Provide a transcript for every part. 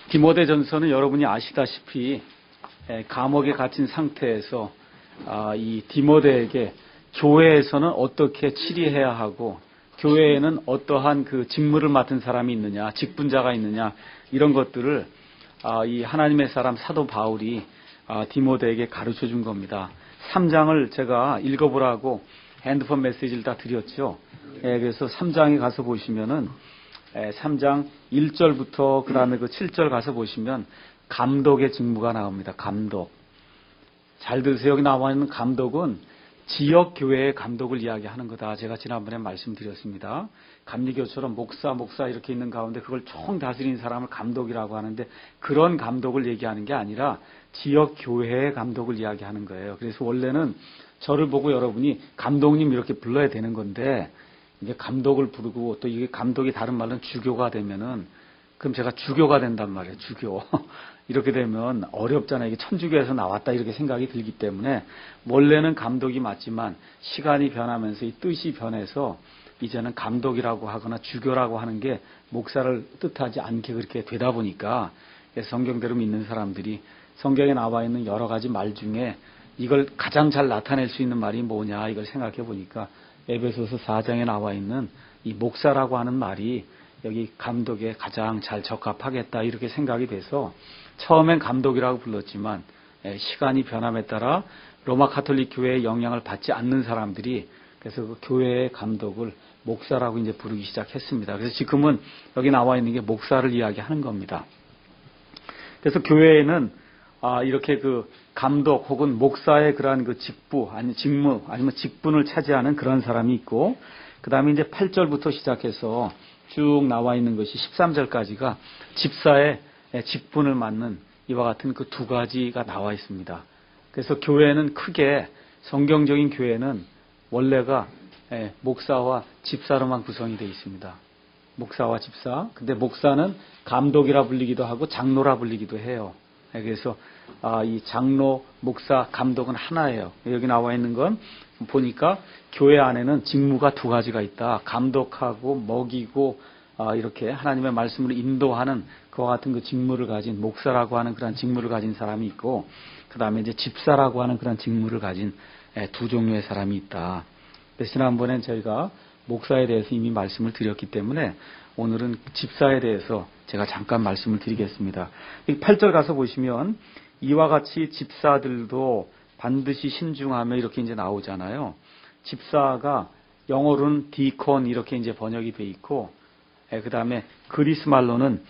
디모데전서는 여러분이 아시다시피 감옥에 갇힌 상태에서 이 디모데에게 교회에서는 어떻게 치리해야 하고 교회에는 어떠한 그 직무를 맡은 사람이 있느냐, 직분자가 있느냐, 이런 것들을 이 하나님의 사람 사도 바울이 디모데에게 가르쳐 준 겁니다. 3장을 제가 읽어보라고 핸드폰 메시지를 다 드렸죠. 그래서 3장에 가서 보시면은 3장 1절부터 그 다음에 그 7절 가서 보시면 감독의 직무가 나옵니다. 감독. 잘 들으세요. 여기 나와 있는 감독은 지역 교회의 감독을 이야기하는 거다. 제가 지난번에 말씀드렸습니다. 감리교처럼 목사 이렇게 있는 가운데 그걸 총 다스리는 사람을 감독이라고 하는데 그런 감독을 얘기하는 게 아니라 지역 교회의 감독을 이야기하는 거예요. 그래서 원래는 저를 보고 여러분이 감독님 이렇게 불러야 되는 건데 이게 감독을 부르고 또 이게 감독이 다른 말로는 주교가 되면은 그럼 제가 주교가 된단 말이에요. 주교. 이렇게 되면 어렵잖아요. 이게 천주교에서 나왔다 이렇게 생각이 들기 때문에 원래는 감독이 맞지만 시간이 변하면서 이 뜻이 변해서 이제는 감독이라고 하거나 주교라고 하는 게 목사를 뜻하지 않게 그렇게 되다 보니까 성경대로 믿는 사람들이 성경에 나와 있는 여러 가지 말 중에 이걸 가장 잘 나타낼 수 있는 말이 뭐냐 이걸 생각해 보니까 에베소서 4장에 나와 있는 이 목사라고 하는 말이 여기 감독에 가장 잘 적합하겠다 이렇게 생각이 돼서 처음엔 감독이라고 불렀지만 시간이 변함에 따라 로마 가톨릭 교회의 영향을 받지 않는 사람들이 그래서 그 교회의 감독을 목사라고 이제 부르기 시작했습니다. 그래서 지금은 여기 나와 있는 게 목사를 이야기하는 겁니다. 그래서 교회에는 이렇게 그 감독 혹은 목사의 그러한 그 직부 아니 직무 아니면 직분을 차지하는 그런 사람이 있고 그 다음에 이제 8절부터 시작해서 쭉 나와 있는 것이 13절까지가 집사의 직분을 맡는 이와 같은 그 두 가지가 나와 있습니다. 그래서 교회는 크게 성경적인 교회는 원래가 목사와 집사로만 구성이 되어 있습니다. 목사와 집사. 근데 목사는 감독이라 불리기도 하고 장로라 불리기도 해요. 그래서 이 장로, 목사, 감독은 하나예요. 여기 나와 있는 건 보니까 교회 안에는 직무가 두 가지가 있다. 감독하고 먹이고 이렇게 하나님의 말씀으로 인도하는 그와 같은 그 직무를 가진 목사라고 하는 그런 직무를 가진 사람이 있고 그 다음에 이제 집사라고 하는 그런 직무를 가진 두 종류의 사람이 있다. 그래서 지난번엔 저희가 목사에 대해서 이미 말씀을 드렸기 때문에 오늘은 집사에 대해서 제가 잠깐 말씀을 드리겠습니다. 8절 가서 보시면 이와 같이 집사들도 반드시 신중하며 이렇게 이제 나오잖아요. 집사가 영어로는 디콘 이렇게 이제 번역이 돼 있고 그 다음에 그리스 말로는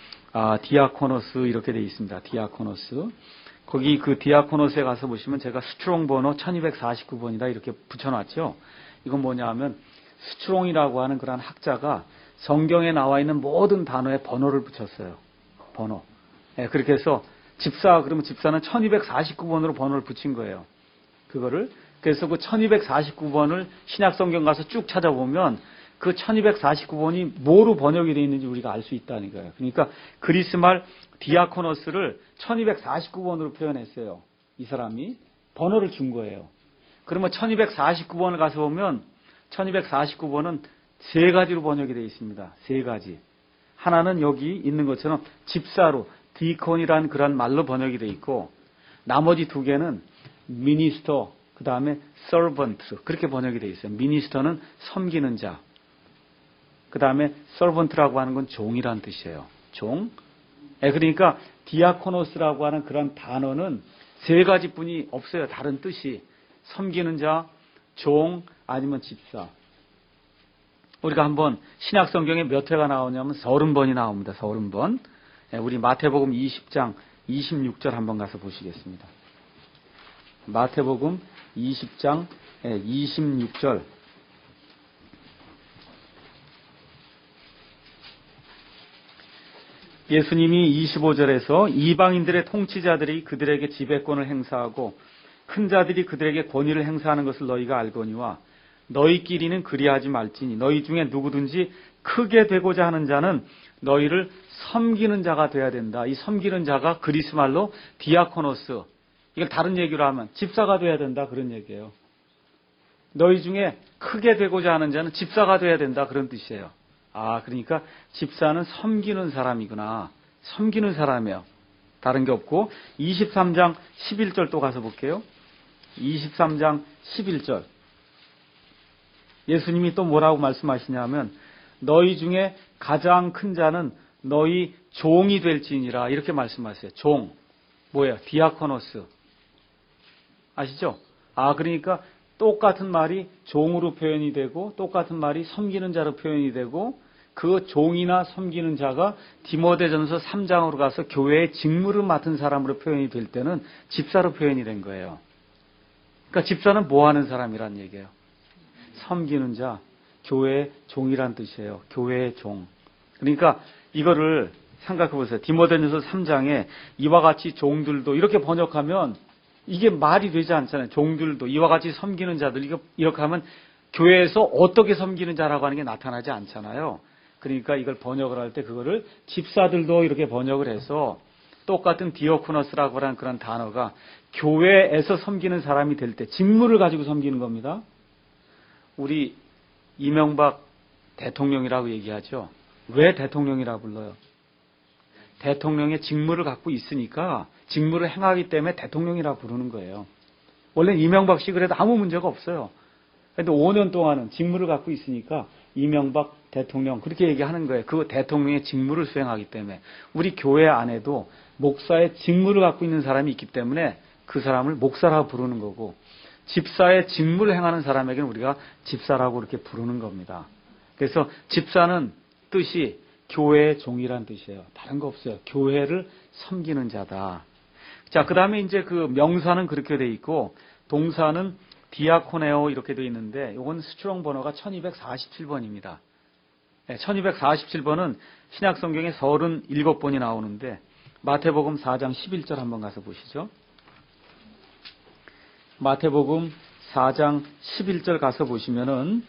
디아코노스 이렇게 돼 있습니다. 디아코노스. 거기 그 디아코노스에 가서 보시면 제가 스트롱 번호 1249번이다 이렇게 붙여놨죠. 이건 뭐냐 하면 스트롱이라고 하는 그런 학자가 성경에 나와 있는 모든 단어에 번호를 붙였어요. 번호. 그렇게 해서 집사 그러면 집사는 1249번으로 번호를 붙인 거예요. 그거를. 그래서 그 1249번을 신약성경 가서 쭉 찾아보면 그 1249번이 뭐로 번역이 되어 있는지 우리가 알 수 있다는 거예요. 그러니까 그리스말 디아코노스를 1249번으로 표현했어요. 이 사람이 번호를 준 거예요. 그러면 1249번을 가서 보면 1249번은 세 가지로 번역이 되어 있습니다. 세 가지. 하나는 여기 있는 것처럼 집사로 디콘이라는 그런 말로 번역이 되어 있고 나머지 두 개는 미니스터 그 다음에 서번트 그렇게 번역이 되어 있어요. 미니스터는 섬기는 자 그 다음에 서번트라고 하는 건 종이란 뜻이에요. 종. 그러니까 디아코노스라고 하는 그런 단어는 세 가지뿐이 없어요. 다른 뜻이 섬기는 자, 종 아니면 집사. 우리가 한번 신약성경에 몇 회가 나오냐면 30번이 나옵니다. 30번. 우리 마태복음 20장 26절 한번 가서 보시겠습니다. 마태복음 20장 26절. 예수님이 25절에서 이방인들의 통치자들이 그들에게 지배권을 행사하고 큰 자들이 그들에게 권위를 행사하는 것을 너희가 알거니와 너희끼리는 그리하지 말지니 너희 중에 누구든지 크게 되고자 하는 자는 너희를 섬기는 자가 돼야 된다. 이 섬기는 자가 그리스 말로 디아코노스. 이걸 다른 얘기로 하면 집사가 돼야 된다 그런 얘기예요. 너희 중에 크게 되고자 하는 자는 집사가 돼야 된다 그런 뜻이에요. 그러니까 집사는 섬기는 사람이구나. 섬기는 사람이에요. 다른 게 없고 23장 11절 또 가서 볼게요. 23장 11절. 예수님이 또 뭐라고 말씀하시냐면 너희 중에 가장 큰 자는 너희 종이 될지니라 이렇게 말씀하세요. 종. 뭐예요? 디아코노스. 아시죠? 그러니까 똑같은 말이 종으로 표현이 되고 똑같은 말이 섬기는 자로 표현이 되고 그 종이나 섬기는 자가 디모데전서 3장으로 가서 교회의 직무를 맡은 사람으로 표현이 될 때는 집사로 표현이 된 거예요. 그러니까 집사는 뭐 하는 사람이란 얘기예요? 섬기는 자, 교회의 종이란 뜻이에요. 교회의 종. 그러니까 이거를 생각해 보세요. 디모데전서 3장에 이와 같이 종들도 이렇게 번역하면 이게 말이 되지 않잖아요. 종들도 이와 같이 섬기는 자들 이렇게 하면 교회에서 어떻게 섬기는 자라고 하는 게 나타나지 않잖아요. 그러니까 이걸 번역을 할 때 그거를 집사들도 이렇게 번역을 해서 똑같은 디오코너스라고 하는 그런 단어가 교회에서 섬기는 사람이 될 때 직무를 가지고 섬기는 겁니다. 우리 이명박 대통령이라고 얘기하죠. 왜 대통령이라고 불러요? 대통령의 직무를 갖고 있으니까 직무를 행하기 때문에 대통령이라고 부르는 거예요. 원래 이명박 씨 그래도 아무 문제가 없어요. 그런데 5년 동안은 직무를 갖고 있으니까 이명박 대통령 그렇게 얘기하는 거예요. 그 대통령의 직무를 수행하기 때문에 우리 교회 안에도 목사의 직무를 갖고 있는 사람이 있기 때문에 그 사람을 목사라고 부르는 거고 집사의 직무를 행하는 사람에게는 우리가 집사라고 이렇게 부르는 겁니다. 그래서 집사는 뜻이 교회의 종이란 뜻이에요. 다른 거 없어요. 교회를 섬기는 자다. 자, 그 다음에 이제 그 명사는 그렇게 돼 있고 동사는 디아코네오 이렇게 돼 있는데 이건 스트롱 번호가 1247번입니다. 1247번은 신약 성경에 37번이 나오는데 마태복음 4장 11절 한번 가서 보시죠. 마태복음 4장 11절 가서 보시면은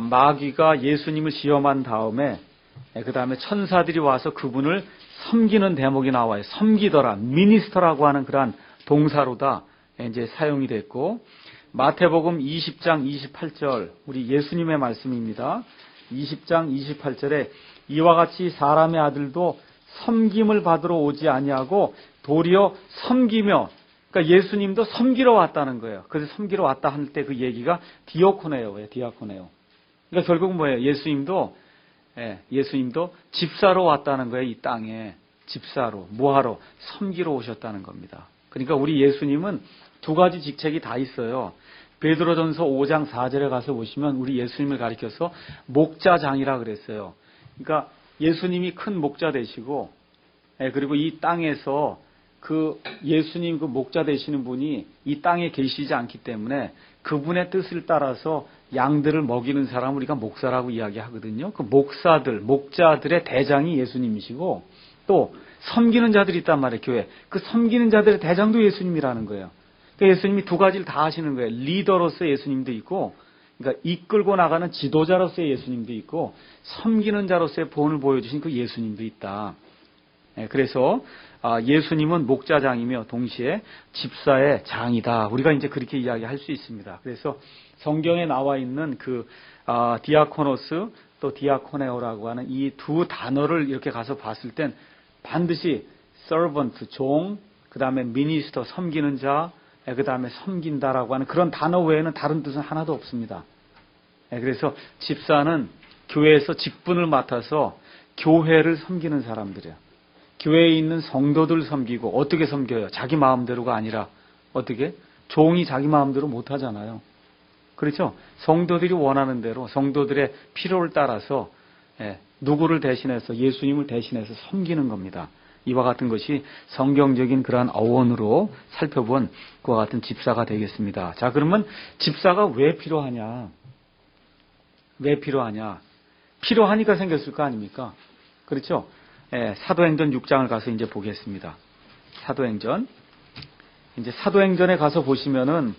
마귀가 예수님을 시험한 다음에 그 다음에 천사들이 와서 그분을 섬기는 대목이 나와요. 섬기더라, 미니스터라고 하는 그러한 동사로다 이제 사용이 됐고 마태복음 20장 28절 우리 예수님의 말씀입니다. 20장 28절에 이와 같이 사람의 아들도 섬김을 받으러 오지 아니하고 도리어 섬기며 그러니까 예수님도 섬기러 왔다는 거예요. 그래서 섬기러 왔다 할 때 그 얘기가 디아코네오예요. 디아코네오. 그러니까 결국 뭐예요? 예수님도 집사로 왔다는 거예요. 이 땅에 집사로 뭐하러? 섬기러 오셨다는 겁니다. 그러니까 우리 예수님은 두 가지 직책이 다 있어요. 베드로전서 5장 4절에 가서 보시면 우리 예수님을 가리켜서 목자장이라 그랬어요. 그러니까 예수님이 큰 목자 되시고 그리고 이 땅에서 그 예수님 그 목자 되시는 분이 이 땅에 계시지 않기 때문에 그분의 뜻을 따라서 양들을 먹이는 사람 우리가 목사라고 이야기하거든요. 그 목자들의 대장이 예수님이시고 또 섬기는 자들이 있단 말이에요. 교회. 그 섬기는 자들의 대장도 예수님이라는 거예요. 그러니까 예수님이 두 가지를 다 하시는 거예요. 리더로서의 예수님도 있고 그러니까 이끌고 나가는 지도자로서의 예수님도 있고 섬기는 자로서의 본을 보여주신 그 예수님도 있다. 그래서 예수님은 목자장이며 동시에 집사의 장이다. 우리가 이제 그렇게 이야기할 수 있습니다. 그래서 성경에 나와 있는 그 디아코노스 또 디아코네오라고 하는 이 두 단어를 이렇게 가서 봤을 땐 반드시 servant, 종, 그 다음에 minister, 섬기는 자, 그 다음에 섬긴다라고 하는 그런 단어 외에는 다른 뜻은 하나도 없습니다. 그래서 집사는 교회에서 직분을 맡아서 교회를 섬기는 사람들이에요. 교회에 있는 성도들 섬기고 어떻게 섬겨요? 자기 마음대로가 아니라 어떻게? 종이 자기 마음대로 못하잖아요. 그렇죠? 성도들이 원하는 대로 성도들의 필요를 따라서 누구를 대신해서 예수님을 대신해서 섬기는 겁니다. 이와 같은 것이 성경적인 그러한 어원으로 살펴본 그와 같은 집사가 되겠습니다. 자, 그러면 집사가 왜 필요하냐? 왜 필요하냐? 필요하니까 생겼을 거 아닙니까? 그렇죠? 사도행전 6장을 가서 이제 보겠습니다. 사도행전에 가서 보시면은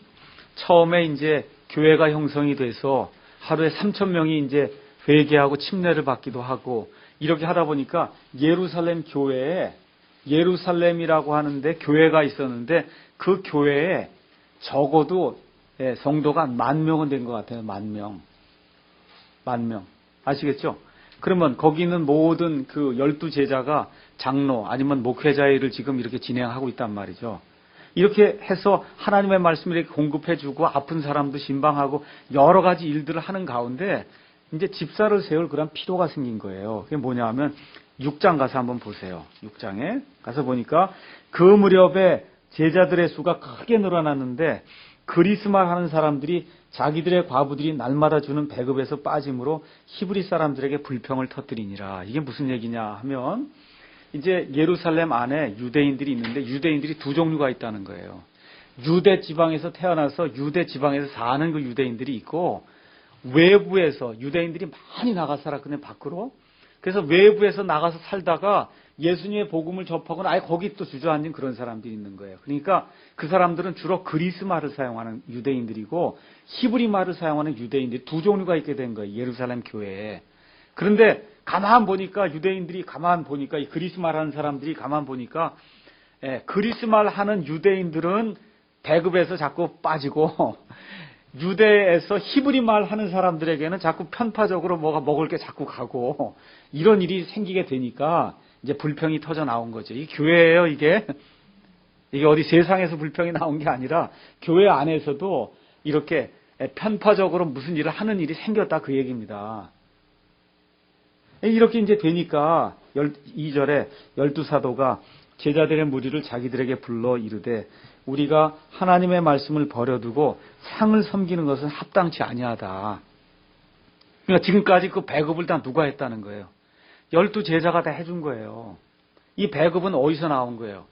처음에 이제 교회가 형성이 돼서 하루에 3,000명이 이제 회개하고 침례를 받기도 하고 이렇게 하다 보니까 예루살렘 교회에 예루살렘이라고 하는데 교회가 있었는데 그 교회에 적어도 성도가 10,000명은 된 것 같아요. 10,000명. 아시겠죠? 그러면 거기 있는 모든 그 12제자가 장로 아니면 목회자의 일을 지금 이렇게 진행하고 있단 말이죠. 이렇게 해서 하나님의 말씀을 이렇게 공급해주고 아픈 사람도 신방하고 여러 가지 일들을 하는 가운데 이제 집사를 세울 그런 필요가 생긴 거예요. 그게 뭐냐 하면 6장 가서 한번 보세요. 6장에 가서 보니까 그 무렵에 제자들의 수가 크게 늘어났는데 그리스말 하는 사람들이 자기들의 과부들이 날마다 주는 배급에서 빠짐으로 히브리 사람들에게 불평을 터뜨리니라. 이게 무슨 얘기냐 하면 이제 예루살렘 안에 유대인들이 있는데 유대인들이 두 종류가 있다는 거예요. 유대 지방에서 태어나서 유대 지방에서 사는 그 유대인들이 있고 외부에서 유대인들이 많이 나가 살았거든요. 밖으로. 그래서 외부에서 나가서 살다가 예수님의 복음을 접하고는 아예 거기 또 주저앉은 그런 사람들이 있는 거예요. 그러니까 그 사람들은 주로 그리스 말을 사용하는 유대인들이고 히브리 말을 사용하는 유대인들이 두 종류가 있게 된 거예요. 예루살렘 교회에. 그런데 가만 보니까 유대인들이 가만 보니까 이 그리스 말 하는 사람들이 가만 보니까 그리스 말 하는 유대인들은 배급에서 자꾸 빠지고 유대에서 히브리 말 하는 사람들에게는 자꾸 편파적으로 뭐가 먹을 게 자꾸 가고 이런 일이 생기게 되니까 이제 불평이 터져 나온 거죠. 이 교회예요, 이게. 이게 어디 세상에서 불평이 나온 게 아니라 교회 안에서도 이렇게 편파적으로 무슨 일을 하는 일이 생겼다 그 얘기입니다. 이렇게 이제 되니까 2절에 12사도가 제자들의 무리를 자기들에게 불러 이르되 우리가 하나님의 말씀을 버려두고 상을 섬기는 것은 합당치 아니하다. 그러니까 지금까지 그 배급을 다 누가 했다는 거예요? 12제자가 다 해준 거예요. 이 배급은 어디서 나온 거예요?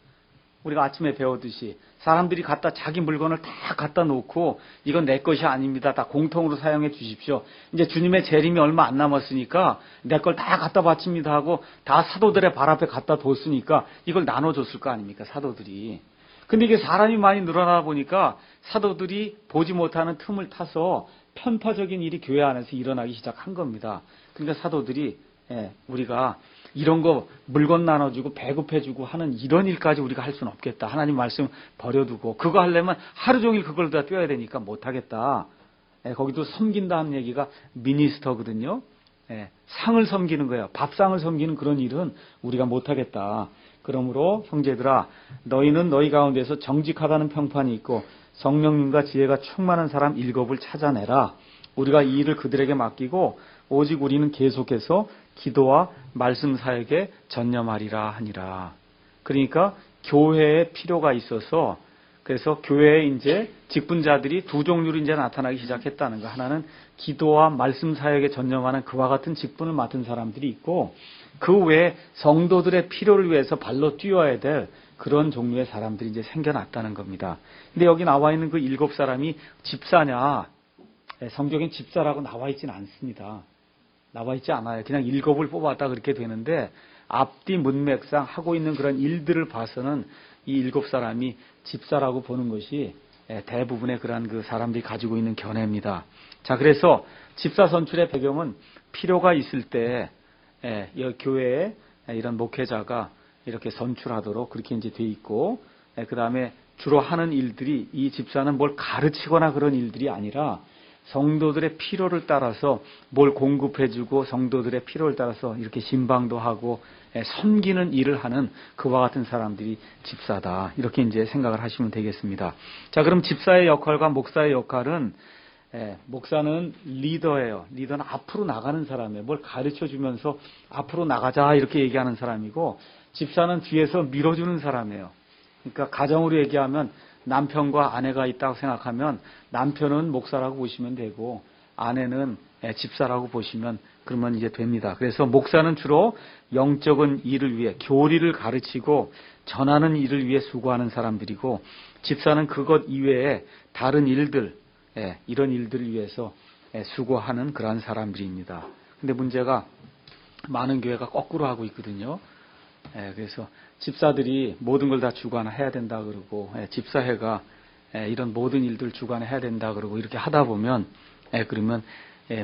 우리가 아침에 배웠듯이 사람들이 자기 물건을 다 갖다 놓고 이건 내 것이 아닙니다. 다 공통으로 사용해 주십시오. 이제 주님의 재림이 얼마 안 남았으니까 내 걸 다 갖다 바칩니다 하고 다 사도들의 발 앞에 갖다 뒀으니까 이걸 나눠줬을 거 아닙니까? 사도들이. 근데 이게 사람이 많이 늘어나다 보니까 사도들이 보지 못하는 틈을 타서 편파적인 일이 교회 안에서 일어나기 시작한 겁니다. 그러니까 사도들이 우리가 이런 거 물건 나눠주고 배급해주고 하는 이런 일까지 우리가 할 수는 없겠다. 하나님 말씀 버려두고 그거 하려면 하루 종일 그걸 다 뛰어야 되니까 못하겠다. 거기도 섬긴다는 얘기가 미니스터거든요. 상을 섬기는 거예요. 밥상을 섬기는 그런 일은 우리가 못하겠다. 그러므로 형제들아 너희는 너희 가운데서 정직하다는 평판이 있고 성령님과 지혜가 충만한 사람 7을 찾아내라. 우리가 이 일을 그들에게 맡기고 오직 우리는 계속해서 기도와 말씀 사역에 전념하리라 하니라. 그러니까 교회에 필요가 있어서 그래서 교회에 이제 직분자들이 두 종류로 이제 나타나기 시작했다는 거. 하나는 기도와 말씀 사역에 전념하는 그와 같은 직분을 맡은 사람들이 있고 그 외에 성도들의 필요를 위해서 발로 뛰어야 될 그런 종류의 사람들이 이제 생겨났다는 겁니다. 근데 여기 나와 있는 그 7사람이 집사냐? 성경엔 집사라고 나와 있지는 않습니다. 나와 있지 않아요. 그냥 7을 뽑았다 그렇게 되는데 앞뒤 문맥상 하고 있는 그런 일들을 봐서는 이 7사람이 집사라고 보는 것이 대부분의 그런 그 사람들이 가지고 있는 견해입니다. 자, 그래서 집사 선출의 배경은 필요가 있을 때 이 교회에 이런 목회자가 이렇게 선출하도록 그렇게 이제 돼 있고, 그 다음에 주로 하는 일들이 이 집사는 뭘 가르치거나 그런 일들이 아니라 성도들의 필요를 따라서 뭘 공급해주고 성도들의 필요를 따라서 이렇게 신방도 하고 섬기는 일을 하는 그와 같은 사람들이 집사다. 이렇게 이제 생각을 하시면 되겠습니다. 자, 그럼 집사의 역할과 목사의 역할은 목사는 리더예요. 리더는 앞으로 나가는 사람이에요. 뭘 가르쳐주면서 앞으로 나가자 이렇게 얘기하는 사람이고 집사는 뒤에서 밀어주는 사람이에요. 그러니까 가정으로 얘기하면 남편과 아내가 있다고 생각하면 남편은 목사라고 보시면 되고 아내는 집사라고 보시면 그러면 이제 됩니다. 그래서 목사는 주로 영적인 일을 위해 교리를 가르치고 전하는 일을 위해 수고하는 사람들이고 집사는 그것 이외에 다른 일들 이런 일들을 위해서 수고하는 그러한 사람들입니다. 근데 문제가 많은 교회가 거꾸로 하고 있거든요. 그래서 집사들이 모든 걸 다 주관해야 된다 그러고 집사회가 이런 모든 일들 주관해야 된다 그러고 이렇게 하다 보면 그러면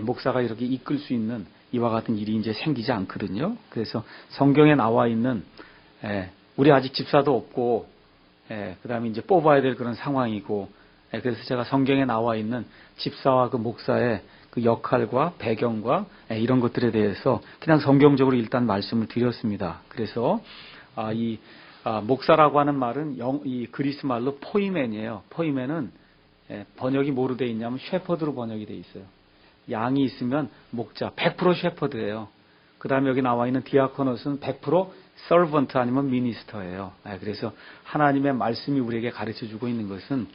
목사가 이렇게 이끌 수 있는 이와 같은 일이 이제 생기지 않거든요. 그래서 성경에 나와 있는 우리 아직 집사도 없고 그 다음에 이제 뽑아야 될 그런 상황이고 그래서 제가 성경에 나와 있는 집사와 그 목사의 그 역할과 배경과 이런 것들에 대해서 그냥 성경적으로 일단 말씀을 드렸습니다. 그래서 목사라고 하는 말은 이 그리스 말로 포이멘이에요. 포이멘은 번역이 뭐로 되어 있냐면 셰퍼드로 번역이 되어 있어요. 양이 있으면 목자, 100% 셰퍼드예요. 그 다음에 여기 나와 있는 디아코노스는 100% 서번트 아니면 미니스터예요. 그래서 하나님의 말씀이 우리에게 가르쳐주고 있는 것은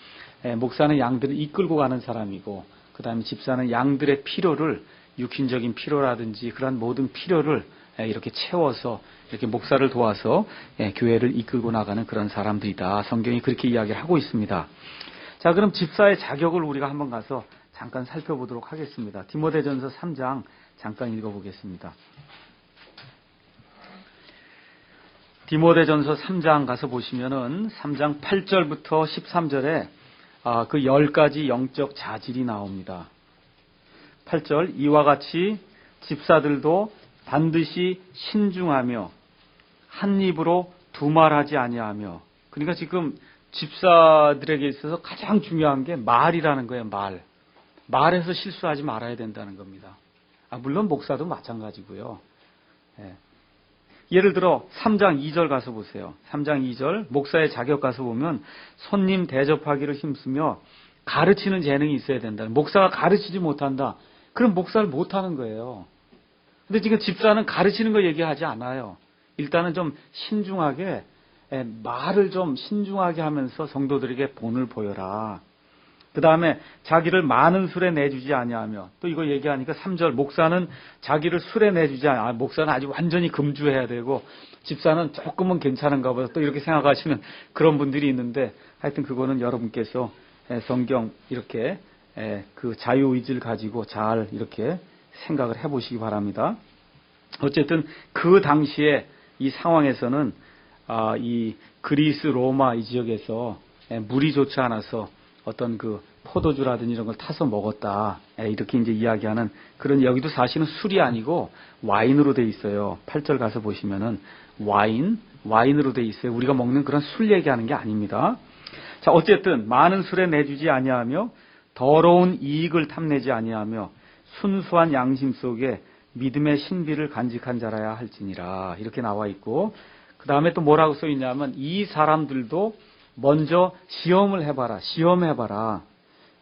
목사는 양들을 이끌고 가는 사람이고, 그 다음에 집사는 양들의 필요를, 육신적인 필요라든지 그러한 모든 필요를 이렇게 채워서 이렇게 목사를 도와서 교회를 이끌고 나가는 그런 사람들이다. 성경이 그렇게 이야기를 하고 있습니다. 자, 그럼 집사의 자격을 우리가 한번 가서 잠깐 살펴보도록 하겠습니다. 디모데전서 3장 잠깐 읽어보겠습니다. 디모데전서 3장 가서 보시면은 3장 8절부터 13절에 그 10가지 영적 자질이 나옵니다. 8절, 이와 같이 집사들도 반드시 신중하며 한 입으로 두말하지 아니하며. 그러니까 지금 집사들에게 있어서 가장 중요한 게 말이라는 거예요. 말에서 실수하지 말아야 된다는 겁니다. 물론 목사도 마찬가지고요. 예를 들어 3장 2절 가서 보세요. 3장 2절 목사의 자격 가서 보면 손님 대접하기를 힘쓰며 가르치는 재능이 있어야 된다. 목사가 가르치지 못한다. 그럼 목사를 못하는 거예요. 근데 지금 집사는 가르치는 거 얘기하지 않아요. 일단은 좀 신중하게, 말을 좀 신중하게 하면서 성도들에게 본을 보여라. 그 다음에 자기를 많은 술에 내주지 아니하며, 또 이거 얘기하니까 3절 목사는 자기를 술에 내주지 아니하며, 목사는 아주 완전히 금주해야 되고 집사는 조금은 괜찮은가 보다, 또 이렇게 생각하시는 그런 분들이 있는데, 하여튼 그거는 여러분께서 성경 이렇게 그 자유의지를 가지고 잘 이렇게 생각을 해보시기 바랍니다. 어쨌든 그 당시에 이 상황에서는 이 그리스 로마 이 지역에서 물이 좋지 않아서 어떤 그 포도주라든지 이런 걸 타서 먹었다. 이렇게 이제 이야기하는 그런, 여기도 사실은 술이 아니고 와인으로 돼 있어요. 8절 가서 보시면은 와인으로 돼 있어요. 우리가 먹는 그런 술 얘기하는 게 아닙니다. 자, 어쨌든 많은 술에 내주지 아니하며 더러운 이익을 탐내지 아니하며 순수한 양심 속에 믿음의 신비를 간직한 자라야 할지니라. 이렇게 나와 있고, 그 다음에 또 뭐라고 써 있냐면 이 사람들도 먼저 시험해봐라.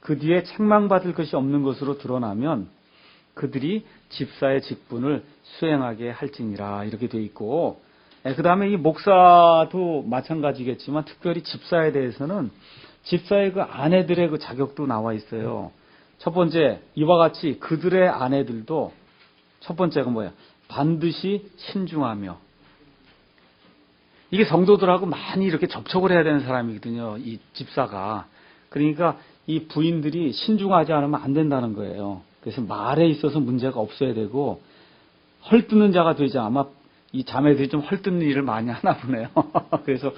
그 뒤에 책망받을 것이 없는 것으로 드러나면 그들이 집사의 직분을 수행하게 할지니라. 이렇게 돼 있고, 그 다음에 이 목사도 마찬가지겠지만 특별히 집사에 대해서는 집사의 그 아내들의 그 자격도 나와 있어요. 첫 번째, 이와 같이 그들의 아내들도, 첫 번째가 뭐야? 반드시 신중하며. 이게 성도들하고 많이 이렇게 접촉을 해야 되는 사람이거든요, 이 집사가. 그러니까 이 부인들이 신중하지 않으면 안 된다는 거예요. 그래서 말에 있어서 문제가 없어야 되고, 헐뜯는 자가 되지, 아마 이 자매들이 좀 헐뜯는 일을 많이 하나 보네요. 그래서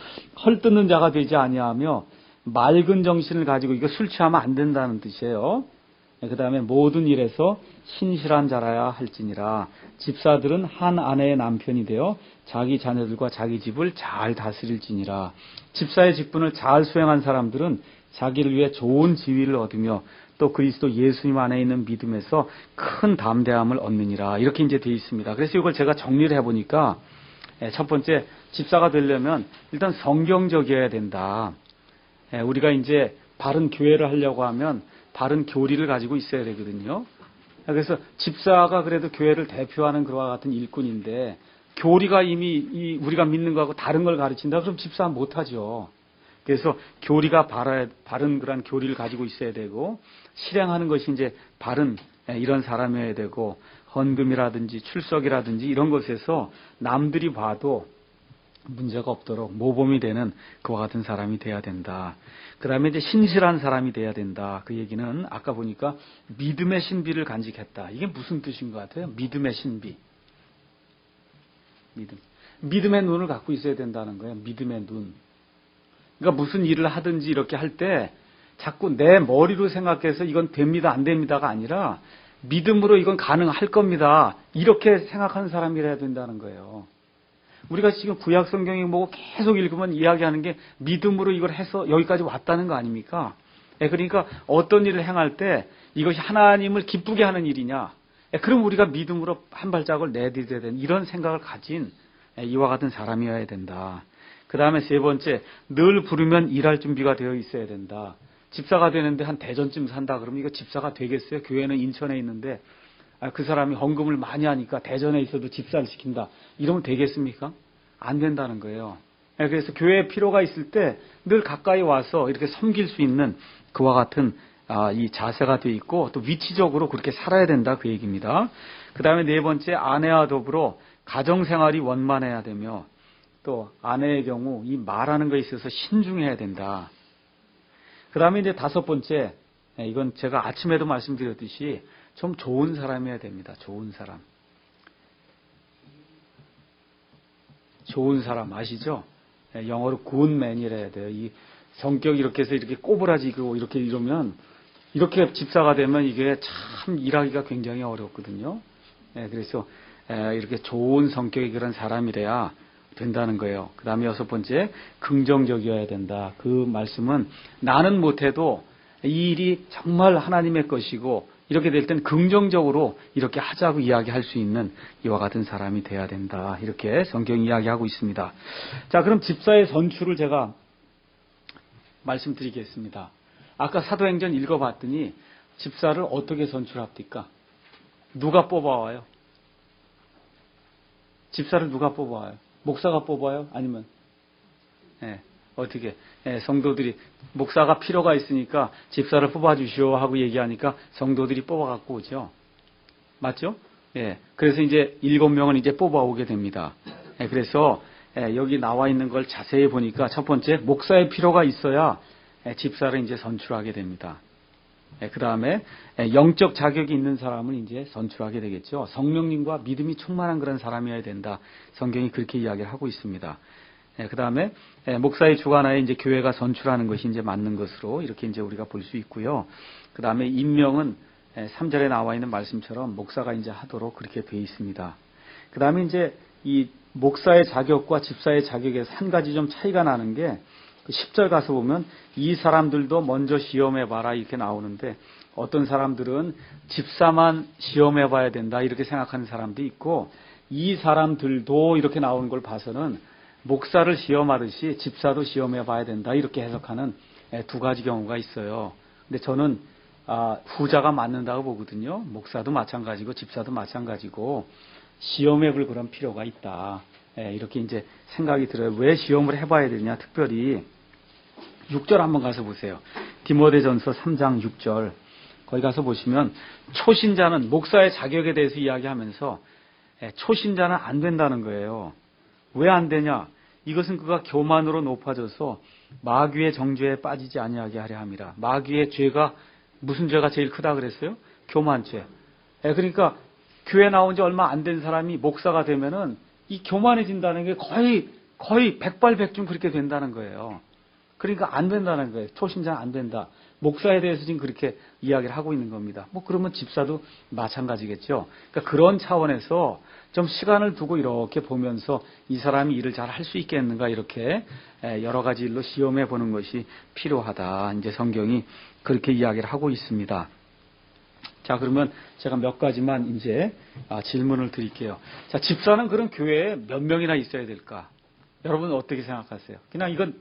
헐뜯는 자가 되지 아니하며 맑은 정신을 가지고, 이거 술 취하면 안 된다는 뜻이에요. 그 다음에 모든 일에서 신실한 자라야 할지니라. 집사들은 한 아내의 남편이 되어 자기 자녀들과 자기 집을 잘 다스릴지니라. 집사의 직분을 잘 수행한 사람들은 자기를 위해 좋은 지위를 얻으며 또 그리스도 예수님 안에 있는 믿음에서 큰 담대함을 얻느니라. 이렇게 이제 되어 있습니다. 그래서 이걸 제가 정리를 해보니까, 첫 번째, 집사가 되려면 일단 성경적이어야 된다. 우리가 이제 바른 교회를 하려고 하면 바른 교리를 가지고 있어야 되거든요. 그래서 집사가 그래도 교회를 대표하는 그와 같은 일꾼인데 교리가 이미 우리가 믿는 거하고 다른 걸 가르친다 그럼 집사 못하죠. 그래서 교리가 바른 그런 교리를 가지고 있어야 되고, 실행하는 것이 이제 바른 이런 사람이어야 되고, 헌금이라든지 출석이라든지 이런 것에서 남들이 봐도 문제가 없도록 모범이 되는 그와 같은 사람이 돼야 된다. 그 다음에 이제 신실한 사람이 돼야 된다. 그 얘기는 아까 보니까 믿음의 신비를 간직했다. 이게 무슨 뜻인 것 같아요? 믿음의 신비. 믿음의 눈을 갖고 있어야 된다는 거예요. 믿음의 눈. 그러니까 무슨 일을 하든지 이렇게 할 때 자꾸 내 머리로 생각해서 이건 됩니다, 안 됩니다가 아니라 믿음으로 이건 가능할 겁니다. 이렇게 생각하는 사람이라야 된다는 거예요. 우리가 지금 구약 성경에 보고 계속 읽으면 이야기하는 게 믿음으로 이걸 해서 여기까지 왔다는 거 아닙니까? 그러니까 어떤 일을 행할 때 이것이 하나님을 기쁘게 하는 일이냐. 그럼 우리가 믿음으로 한 발짝을 내디뎌야 되는 이런 생각을 가진 이와 같은 사람이어야 된다. 그 다음에 세 번째, 늘 부르면 일할 준비가 되어 있어야 된다. 집사가 되는데 한 대전쯤 산다 그러면 이거 집사가 되겠어요? 교회는 인천에 있는데 그 사람이 헌금을 많이 하니까 대전에 있어도 집사를 시킨다. 이러면 되겠습니까? 안 된다는 거예요. 그래서 교회에 필요가 있을 때 늘 가까이 와서 이렇게 섬길 수 있는 그와 같은 이 자세가 되어 있고 또 위치적으로 그렇게 살아야 된다 그 얘기입니다. 그 다음에 네 번째, 아내와 더불어 가정생활이 원만해야 되며 또 아내의 경우 이 말하는 것에 있어서 신중해야 된다. 그 다음에 이제 다섯 번째, 이건 제가 아침에도 말씀드렸듯이 좀 좋은 사람이어야 됩니다. 좋은 사람. 좋은 사람 아시죠? 영어로 good man이래야 돼요. 이 성격이 이렇게 해서 이렇게 꼬부라지고 이렇게 이러면 이렇게 집사가 되면 이게 참 일하기가 굉장히 어렵거든요. 그래서 이렇게 좋은 성격의 그런 사람이래야 된다는 거예요. 그 다음에 여섯 번째, 긍정적이어야 된다. 그 말씀은 나는 못해도 이 일이 정말 하나님의 것이고 이렇게 될 땐 긍정적으로 이렇게 하자고 이야기할 수 있는 이와 같은 사람이 돼야 된다. 이렇게 성경이 이야기하고 있습니다. 자, 그럼 집사의 선출을 제가 말씀드리겠습니다. 아까 사도행전 읽어봤더니 집사를 어떻게 선출합니까? 누가 뽑아와요? 집사를 누가 뽑아와요? 목사가 뽑아요? 아니면 어떻게 성도들이 목사가 필요가 있으니까 집사를 뽑아주시오 하고 얘기하니까 성도들이 뽑아갖고 오죠. 맞죠? 그래서 이제 7명은 이제 뽑아오게 됩니다. 그래서 여기 나와 있는 걸 자세히 보니까 첫 번째, 목사의 필요가 있어야 집사를 이제 선출하게 됩니다. 그 다음에 영적 자격이 있는 사람을 이제 선출하게 되겠죠. 성령님과 믿음이 충만한 그런 사람이어야 된다. 성경이 그렇게 이야기를 하고 있습니다. 그 다음에 목사의 주관하에 이제 교회가 선출하는 것이 이제 맞는 것으로 이렇게 이제 우리가 볼 수 있고요. 그 다음에 임명은 3절에 나와 있는 말씀처럼 목사가 이제 하도록 그렇게 되어 있습니다. 그 다음에 이제 이 목사의 자격과 집사의 자격에서 한 가지 좀 차이가 나는 게 10절 가서 보면 이 사람들도 먼저 시험해봐라 이렇게 나오는데 어떤 사람들은 집사만 시험해봐야 된다 이렇게 생각하는 사람도 있고 이 사람들도 이렇게 나오는 걸 봐서는 목사를 시험하듯이 집사도 시험해봐야 된다 이렇게 해석하는 두 가지 경우가 있어요. 근데 저는 후자가 맞는다고 보거든요. 목사도 마찬가지고 집사도 마찬가지고 시험해볼 그런 필요가 있다. 이렇게 이제 생각이 들어요. 왜 시험을 해봐야 되냐? 특별히 6절 한번 가서 보세요. 디모데전서 3장 6절. 거기 가서 보시면 초신자는 목사의 자격에 대해서 이야기하면서 초신자는 안 된다는 거예요. 왜 안 되냐? 이것은 그가 교만으로 높아져서 마귀의 정죄에 빠지지 아니하게 하려 함이라. 마귀의 죄가 무슨 죄가 제일 크다 그랬어요? 교만죄. 그러니까 교회 나온 지 얼마 안 된 사람이 목사가 되면은 이 교만해진다는 게 거의 백발백중 그렇게 된다는 거예요. 그러니까 안 된다는 거예요. 초신자는 안 된다. 목사에 대해서 지금 그렇게 이야기를 하고 있는 겁니다. 그러면 집사도 마찬가지겠죠. 그러니까 그런 차원에서 좀 시간을 두고 이렇게 보면서 이 사람이 일을 잘 할 수 있겠는가 이렇게 여러 가지 일로 시험해 보는 것이 필요하다. 이제 성경이 그렇게 이야기를 하고 있습니다. 자, 그러면 제가 몇 가지만 이제 질문을 드릴게요. 자, 집사는 그럼 교회에 몇 명이나 있어야 될까? 여러분 어떻게 생각하세요? 그냥 이건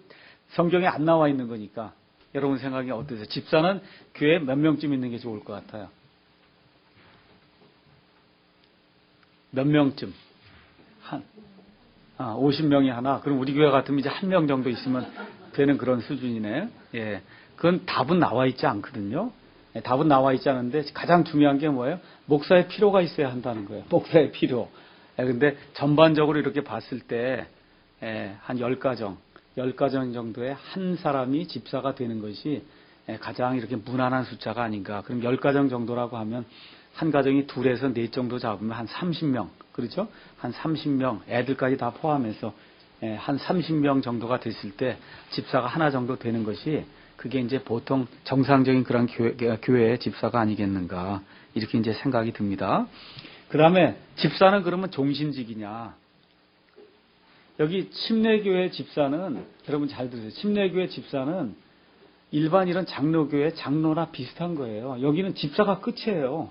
성경에 안 나와 있는 거니까 여러분 생각이 어떠세요? 집사는 교회에 몇 명쯤 있는 게 좋을 것 같아요? 몇 명쯤? 50명이 하나? 그럼 우리 교회 같으면 이제 1명 정도 있으면 되는 그런 수준이네요. 그건 답은 나와 있지 않거든요. 답은 나와 있지 않은데 가장 중요한 게 뭐예요? 목사의 필요가 있어야 한다는 거예요. 목사의 필요. 근데 전반적으로 이렇게 봤을 때 한 10가정 정도의 한 사람이 집사가 되는 것이 가장 이렇게 무난한 숫자가 아닌가. 그럼 10가정 정도라고 하면 한 가정이 2에서 4 정도 잡으면 한 30명. 그렇죠? 한 30명, 애들까지 다 포함해서 한 30명 정도가 됐을 때 집사가 하나 정도 되는 것이 그게 이제 보통 정상적인 그런 교회의 집사가 아니겠는가. 이렇게 이제 생각이 듭니다. 그 다음에 집사는 그러면 종신직이냐. 여기 침례교회 집사는, 여러분 잘 들으세요. 침례교회 집사는 일반 이런 장로교회 장로나 비슷한 거예요. 여기는 집사가 끝이에요.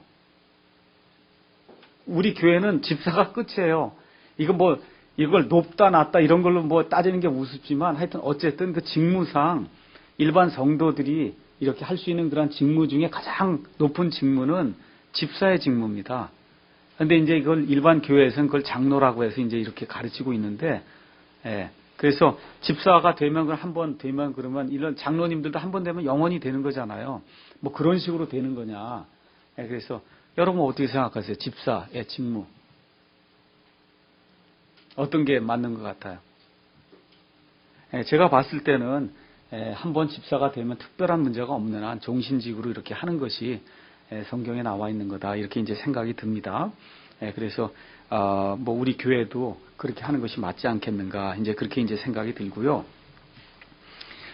우리 교회는 집사가 끝이에요. 이걸 높다 낮다 이런 걸로 뭐 따지는 게 우습지만 하여튼 어쨌든 그 직무상 일반 성도들이 이렇게 할 수 있는 그런 직무 중에 가장 높은 직무는 집사의 직무입니다. 근데 이제 이걸 일반 교회에서는 그걸 장로라고 해서 이제 이렇게 가르치고 있는데, 그래서 집사가 되면 한번 되면 그러면 이런 장로님들도 한 번 되면 영원히 되는 거잖아요. 뭐 그런 식으로 되는 거냐. 그래서 여러분 어떻게 생각하세요? 집사의 직무. 어떤 게 맞는 것 같아요? 제가 봤을 때는 한번 집사가 되면 특별한 문제가 없는 한 종신직으로 이렇게 하는 것이 성경에 나와 있는 거다. 이렇게 이제 생각이 듭니다. 그래서 뭐 우리 교회도 그렇게 하는 것이 맞지 않겠는가. 이제 그렇게 이제 생각이 들고요.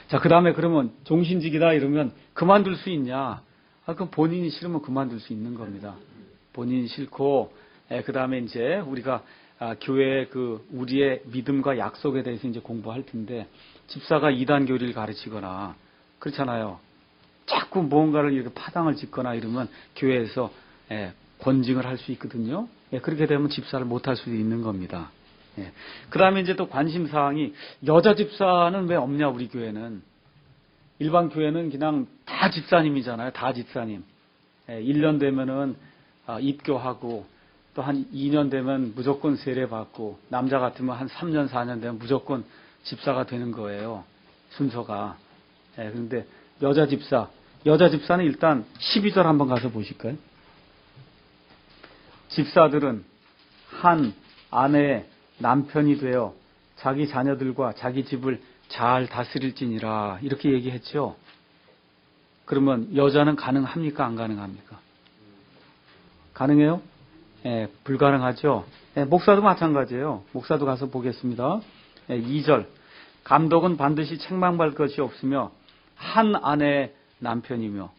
자, 그 다음에 그러면 종신직이다 이러면 그만둘 수 있냐? 그럼 본인이 싫으면 그만둘 수 있는 겁니다. 본인이 싫고, 그 다음에 이제 우리가 교회 우리의 믿음과 약속에 대해서 이제 공부할 텐데, 집사가 이단 교리를 가르치거나, 그렇잖아요. 자꾸 무언가를 이렇게 파당을 짓거나 이러면 교회에서 권징을 할 수 있거든요. 그렇게 되면 집사를 못할 수도 있는 겁니다. 그 다음에 이제 또 관심사항이, 여자 집사는 왜 없냐, 우리 교회는. 일반 교회는 그냥 다 집사님이잖아요. 다 집사님. 1년 되면은 입교하고, 또 한 2년 되면 무조건 세례받고, 남자 같으면 한 3년, 4년 되면 무조건 집사가 되는 거예요. 순서가. 그런데 여자 집사는 일단 12절 한번 가서 보실까요? 집사들은 한 아내의 남편이 되어 자기 자녀들과 자기 집을 잘 다스릴지니라, 이렇게 얘기했죠. 그러면 여자는 가능합니까? 안 가능합니까? 가능해요? 불가능하죠. 목사도 마찬가지예요. 목사도 가서 보겠습니다. 2절. 감독은 반드시 책망받을 것이 없으며 한 아내의 남편이며.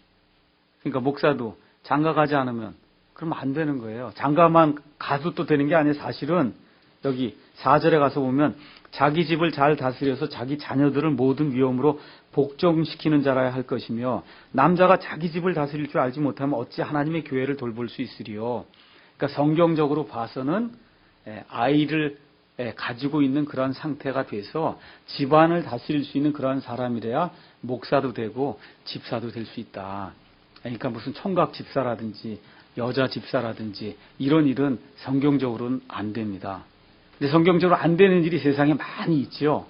그러니까 목사도 장가 가지 않으면 그러면 안 되는 거예요. 장가만 가도 또 되는 게 아니에요. 사실은 여기 4절에 가서 보면 자기 집을 잘 다스려서 자기 자녀들을 모든 위험으로 복종시키는 자라야 할 것이며, 남자가 자기 집을 다스릴 줄 알지 못하면 어찌 하나님의 교회를 돌볼 수 있으리요. 그러니까 성경적으로 봐서는 아이를 가지고 있는 그런 상태가 돼서 집안을 다스릴 수 있는 그런 사람이래야 목사도 되고 집사도 될 수 있다. 그러니까 무슨 총각 집사라든지 여자 집사라든지 이런 일은 성경적으로는 안 됩니다. 근데 성경적으로 안 되는 일이 세상에 많이 있죠.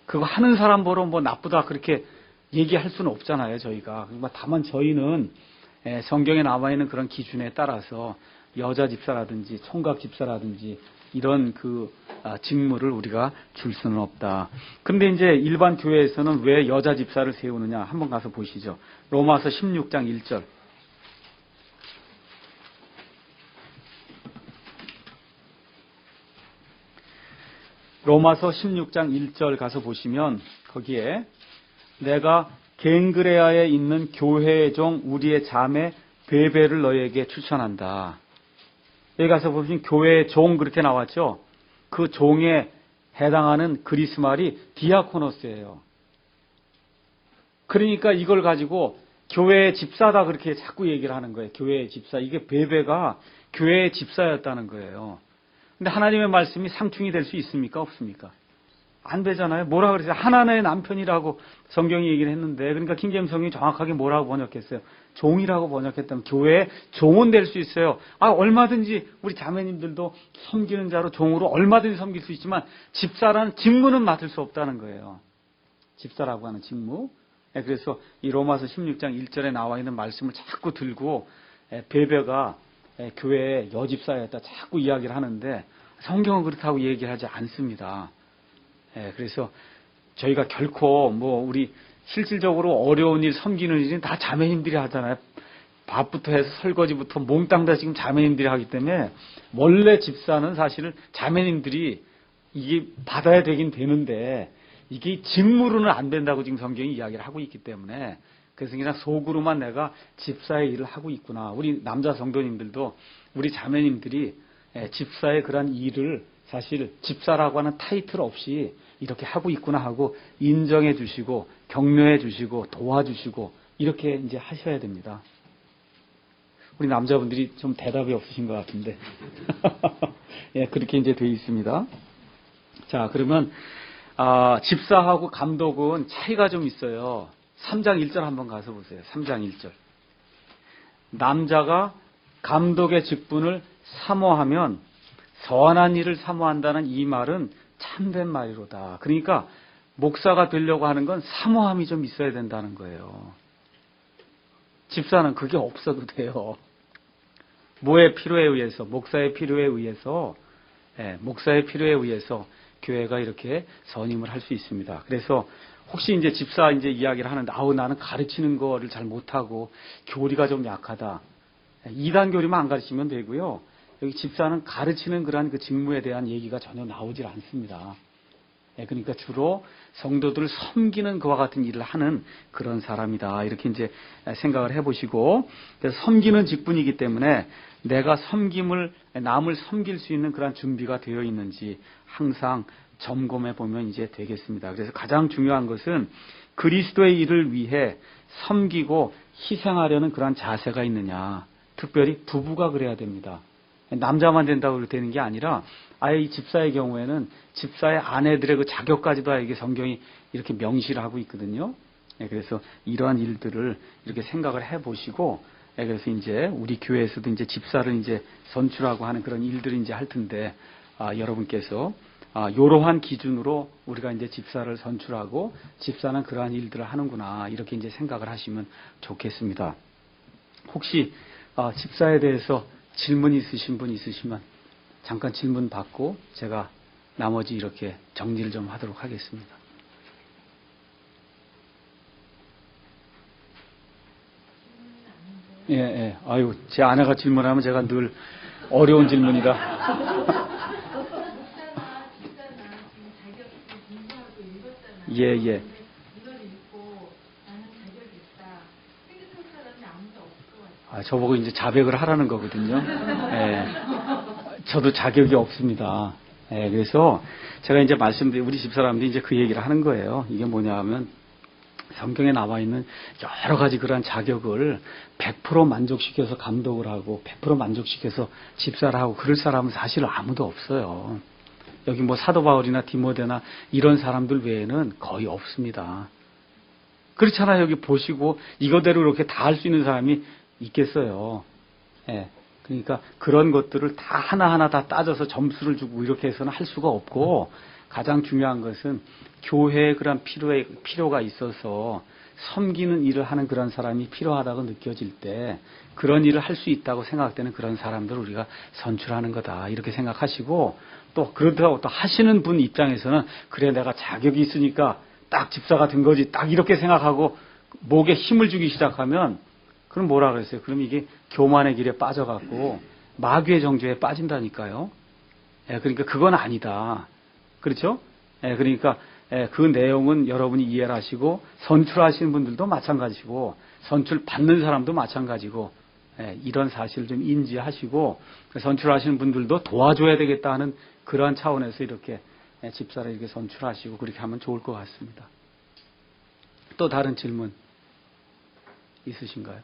그거 하는 사람 보러 뭐 나쁘다 그렇게 얘기할 수는 없잖아요, 저희가. 다만 저희는 성경에 나와 있는 그런 기준에 따라서 여자 집사라든지 총각 집사라든지 이런 직무를 우리가 줄 수는 없다. 근데 이제 일반 교회에서는 왜 여자 집사를 세우느냐? 한번 가서 보시죠. 로마서 16장 1절. 로마서 16장 1절 가서 보시면 거기에 내가 겐그레아에 있는 교회의 종 우리의 자매 베베를 너에게 추천한다. 여기 가서 보시면 교회의 종 그렇게 나왔죠. 그 종에 해당하는 그리스 말이 디아코노스예요. 그러니까 이걸 가지고 교회의 집사다 그렇게 자꾸 얘기를 하는 거예요. 교회의 집사. 이게 베베가 교회의 집사였다는 거예요. 근데 하나님의 말씀이 상충이 될 수 있습니까? 없습니까? 안 되잖아요. 뭐라 그러세요? 하나님의 남편이라고 성경이 얘기를 했는데, 그러니까 킹제임스 성경이 정확하게 뭐라고 번역했어요? 종이라고 번역했다면 교회에 종은 될 수 있어요. 얼마든지 우리 자매님들도 섬기는 자로 종으로 얼마든지 섬길 수 있지만 집사라는 직무는 맡을 수 없다는 거예요. 집사라고 하는 직무. 그래서 이 로마서 16장 1절에 나와 있는 말씀을 자꾸 들고 베베가 교회의 여집사였다 자꾸 이야기를 하는데 성경은 그렇다고 얘기하지 않습니다. 그래서 저희가 결코 우리 실질적으로 어려운 일 섬기는 일은 다 자매님들이 하잖아요. 밥부터 해서 설거지부터 몽땅 다 지금 자매님들이 하기 때문에 원래 집사는 사실은 자매님들이 이게 받아야 되긴 되는데 이게 직무로는 안 된다고 지금 성경이 이야기를 하고 있기 때문에, 그래서 그냥 속으로만 내가 집사의 일을 하고 있구나. 우리 남자 성도님들도 우리 자매님들이 집사의 그런 일을 사실 집사라고 하는 타이틀 없이 이렇게 하고 있구나 하고 인정해 주시고 격려해 주시고 도와주시고 이렇게 이제 하셔야 됩니다. 우리 남자분들이 좀 대답이 없으신 것 같은데. 예, 그렇게 이제 돼 있습니다. 자, 그러면, 집사하고 감독은 차이가 좀 있어요. 3장 1절 한번 가서 보세요. 3장 1절. 남자가 감독의 직분을 사모하면 선한 일을 사모한다는 이 말은 참된 말이로다. 그러니까 목사가 되려고 하는 건 사모함이 좀 있어야 된다는 거예요. 집사는 그게 없어도 돼요. 뭐의 필요에 의해서, 목사의 필요에 의해서, 목사의 필요에 의해서 교회가 이렇게 선임을 할 수 있습니다. 그래서 혹시 이제 집사 이제 이야기를 하는데, 나는 가르치는 거를 잘 못하고 교리가 좀 약하다. 2단 교리만 안 가르치면 되고요. 여기 집사는 가르치는 그러한 그 직무에 대한 얘기가 전혀 나오질 않습니다. 그러니까 주로 성도들을 섬기는 그와 같은 일을 하는 그런 사람이다. 이렇게 이제 생각을 해보시고, 그래서 섬기는 직분이기 때문에 내가 남을 섬길 수 있는 그런 준비가 되어 있는지 항상 점검해 보면 이제 되겠습니다. 그래서 가장 중요한 것은 그리스도의 일을 위해 섬기고 희생하려는 그런 자세가 있느냐. 특별히 부부가 그래야 됩니다. 남자만 된다고 되는 게 아니라 아예 이 집사의 경우에는 집사의 아내들의 그 자격까지도 이게 성경이 이렇게 명시를 하고 있거든요. 그래서 이러한 일들을 이렇게 생각을 해보시고, 그래서 이제 우리 교회에서도 이제 집사를 이제 선출하고 하는 그런 일들을 이제 할 텐데, 여러분께서 이러한 기준으로 우리가 이제 집사를 선출하고 집사는 그러한 일들을 하는구나 이렇게 이제 생각을 하시면 좋겠습니다. 혹시 집사에 대해서 질문 있으신 분 있으시면 잠깐 질문 받고 제가 나머지 이렇게 정리를 좀 하도록 하겠습니다. 예. 아유, 제 아내가 질문하면 제가 늘 어려운 질문이라. 예. 저보고 이제 자백을 하라는 거거든요. 저도 자격이 없습니다. 그래서 제가 이제 말씀드린 우리 집사람들이 이제 그 얘기를 하는 거예요. 이게 뭐냐 하면 성경에 나와 있는 여러 가지 그러한 자격을 100% 만족시켜서 감독을 하고 100% 만족시켜서 집사를 하고 그럴 사람은 사실 아무도 없어요. 여기 뭐 사도 바울이나 디모데나 이런 사람들 외에는 거의 없습니다. 그렇잖아요. 여기 보시고 이거대로 이렇게 다 할 수 있는 사람이 있겠어요. 그러니까 그런 것들을 다 하나하나 다 따져서 점수를 주고 이렇게 해서는 할 수가 없고, 가장 중요한 것은 교회에 그런 필요가 있어서 섬기는 일을 하는 그런 사람이 필요하다고 느껴질 때 그런 일을 할 수 있다고 생각되는 그런 사람들을 우리가 선출하는 거다 이렇게 생각하시고, 또 그렇다고 또 하시는 분 입장에서는 그래 내가 자격이 있으니까 딱 집사가 된 거지 딱 이렇게 생각하고 목에 힘을 주기 시작하면 그럼 뭐라 그랬어요? 그럼 이게 교만의 길에 빠져갖고 마귀의 정죄에 빠진다니까요. 그러니까 그건 아니다. 그렇죠? 그러니까 그 내용은 여러분이 이해를 하시고 선출하시는 분들도 마찬가지고 선출 받는 사람도 마찬가지고 이런 사실을 좀 인지하시고 선출하시는 분들도 도와줘야 되겠다 하는 그러한 차원에서 이렇게 집사를 이렇게 선출하시고 그렇게 하면 좋을 것 같습니다. 또 다른 질문 있으신가요?